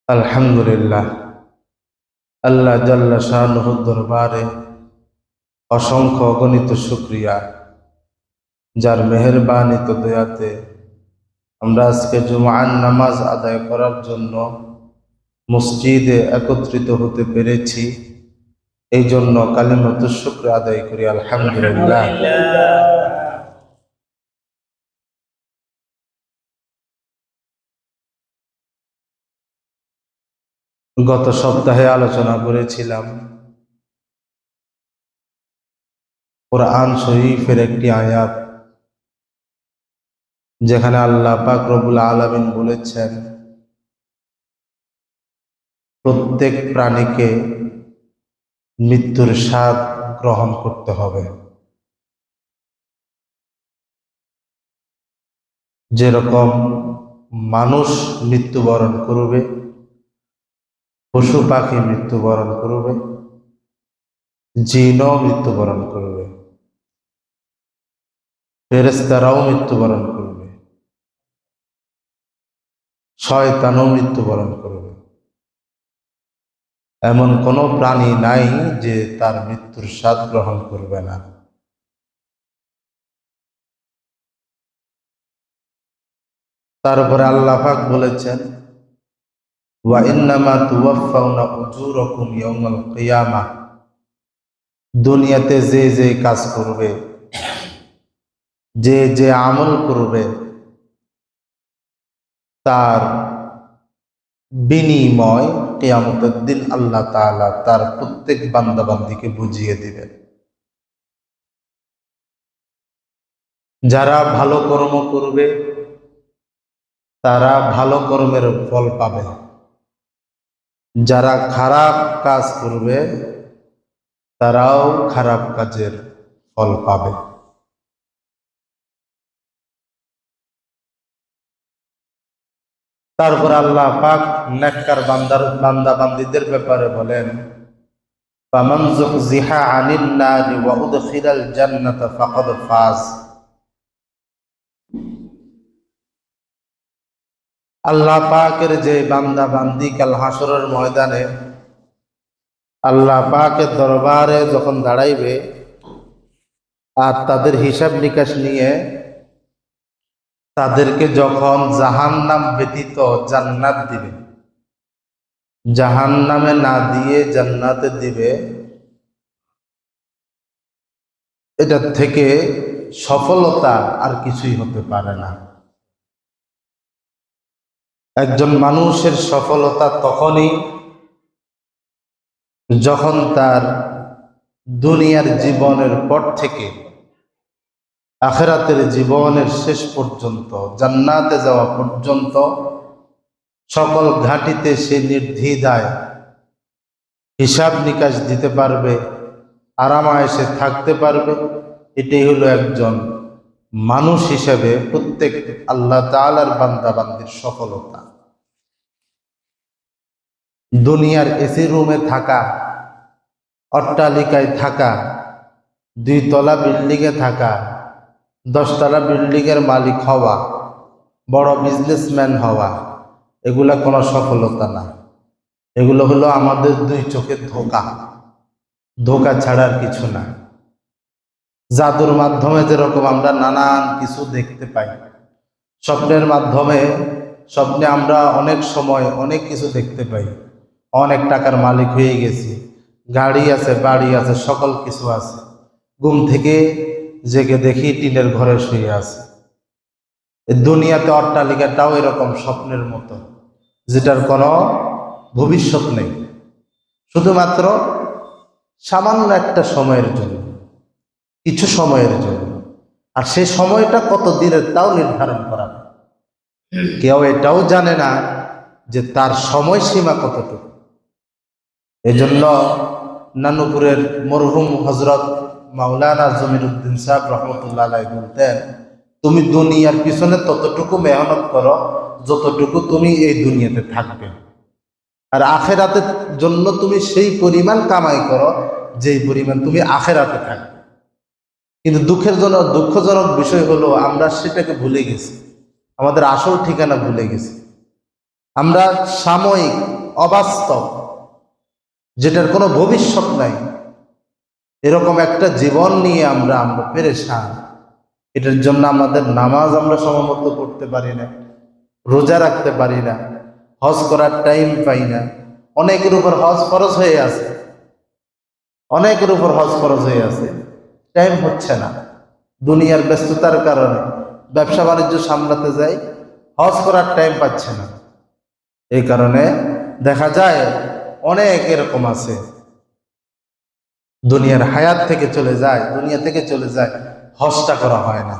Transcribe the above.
আলহামদুলিল্লাহ, আল্লাহ জাল্লা শানুহুর দরবারে অসংখ্য অগণিত শুকরিয়া, যার মেহেরবানিত দয়াতে আমরা আজকে জুমআর নামাজ আদায় করার জন্য মসজিদে একত্রিত হতে পেরেছি। এই জন্য কালিমাতুশ শুকর আদায় করি আলহামদুলিল্লাহ। গত সপ্তাহে আলোচনা করেছিলাম কোরআন শরীফের একটি আয়াত, যেখানে আল্লাহ পাক রব্বুল আলামিন বলেছেন প্রত্যেক প্রাণীকে মৃত্যুর স্বাদ গ্রহণ করতে হবে। যেরকম মানুষ মৃত্যুবরণ করবে, পশু পাখি মৃত্যুবরণ করবে, জিনও মৃত্যুবরণ করবে, ফেরেশতারাও মৃত্যুবরণ করবে, শয়তানও মৃত্যুবরণ করবে। এমন কোনো প্রাণী নাই যে তার মৃত্যুর স্বাদ গ্রহণ করবে না। তারপরে আল্লাহ পাক বলেছেন ওয়া ইন্নামা তুওয়াফাউনা উজুরাকুম ইয়াউমাল কিয়ামাহ, দুনিয়াতে যে যে কাজ করবে, যে যে আমল করবে, তার বিনিময় কিয়ামতের দিন আল্লাহ তাআলা তার প্রত্যেক বান্দা বান্দীকে বুঝিয়ে দিবেন। যারা ভালো কর্ম করবে তারা ভালো কর্মের ফল পাবে, যারা খারাপ কাজ করবে তারাও খারাপ কাজের ফল পাবে। তারপর আল্লাহ পাক নেককার বান্দা বান্দীদের ব্যাপারে বলেন ফামান যুহজিহা আনিন নারি ওয়া উদখিলাল জান্নাতা ফাকাদ ফাজ। আল্লাহ পাকের যে বান্দা বান্দি কাল হাসরের ময়দানে আল্লাহ পাকের দরবারে যখন দাঁড়াইবে আর তাদের হিসাব নিকাশ নিয়ে তাদেরকে যখন জাহান্নাম ব্যতীত জান্নাত দিবে, জাহান্নামে না দিয়ে জান্নাতে দিবে, এটা থেকে সফলতা আর কিছুই হতে পারে না। একজন মানুষের সফলতা তখনই যখন তার দুনিয়ার জীবনের পর থেকে আখিরাতের জীবনের শেষ পর্যন্ত, জান্নাতে যাওয়া পর্যন্ত সকল ঘাঁটিতে সে নির্দ্বিধায় হিসাব নিকাশ দিতে পারবে, আরামায়েশে থাকতে পারবে। এটাই হলো একজন মানুষ হিসেবে প্রত্যেক আল্লাহ তাআলার বান্দা বান্দির সফলতা। দুনিয়ার এসি রুমে থাকা, অট্টালিকায় থাকা, 2 তলা বিল্ডিংয়ে থাকা, 10 তলা বিল্ডিংয়ের মালিক হওয়া, বড় বিজনেসম্যান হওয়া, এগুলা কোনো সফলতা না। এগুলো হলো আমাদের 2 চোখের ধোঁকা, ধোঁকা ছাড়ার কিছু না। জাদুর মাধ্যমে যেরকম আমরা নানান কিছু দেখতে পাই, স্বপ্নের মাধ্যমে স্বপ্নে আমরা অনেক সময় অনেক কিছু দেখতে পাই। অনেক টাকার মালিক হয়ে গেছি, গাড়ি আছে, বাড়ি আছে, সকল কিছু আছে। ঘুম থেকে জেগে দেখি টিনের ঘরে শুয়ে আছে। দুনিয়াতে অট্টালিকাটাও এরকম স্বপ্নের মতো, যেটার কোনো ভবিষ্যৎ নেই, শুধুমাত্র সামান্য একটা সময়ের জন্য, কিছু সময়ের জন্য। আর সেই সময়টা কত দিনের তাও নির্ধারণ করা, কেউ এটাও জানে না যে তার সময়সীমা কতটুকু। এজন্য নানুপুরের মরহুম হযরত মাওলানা জমিরুদ্দিন সাহেব রহমতুল্লাহ আলাইহি বলতেন, তুমি দুনিয়ার পিছনে ততটুকু মেহনত করো যতটুকু তুমি এই দুনিয়াতে থাকবে, আর আখিরাতের জন্য তুমি সেই পরিমাণ কামাই করো যেই পরিমাণ তুমি আখিরাতে থাকবে। কিন্তু দুঃখজনক বিষয় হলো আমরা সেটাকে ভুলে গেছি, আমাদের আসল ঠিকানা ভুলে গেছি। আমরা সাময়িক অবাস্তব, যেটার কোনো ভবিষ্যৎ নাই, এরকম একটা জীবন নিয়ে আমরা পেরেশান। এটার জন্য আমাদের নামাজ আমরা সময়মতো পড়তে পারি না, রোজা রাখতে পারি না, হজ করার টাইম পাই না। অনেকের উপর হজ ফরজ হয়ে আছে, অনেকের উপর হজ ফরজ হয়ে আছে, টাইম হচ্ছে না, দুনিয়ার ব্যস্ততার কারণে ব্যবসা বাণিজ্য সামলাতে যাই, হজ করার টাইম পাচ্ছে না। এই কারণে দেখা যায় অনেক এরকম আছে, দুনিয়ার হায়াত থেকে চলে যায়, দুনিয়া থেকে চলে যায়, হজটা করা হয় না।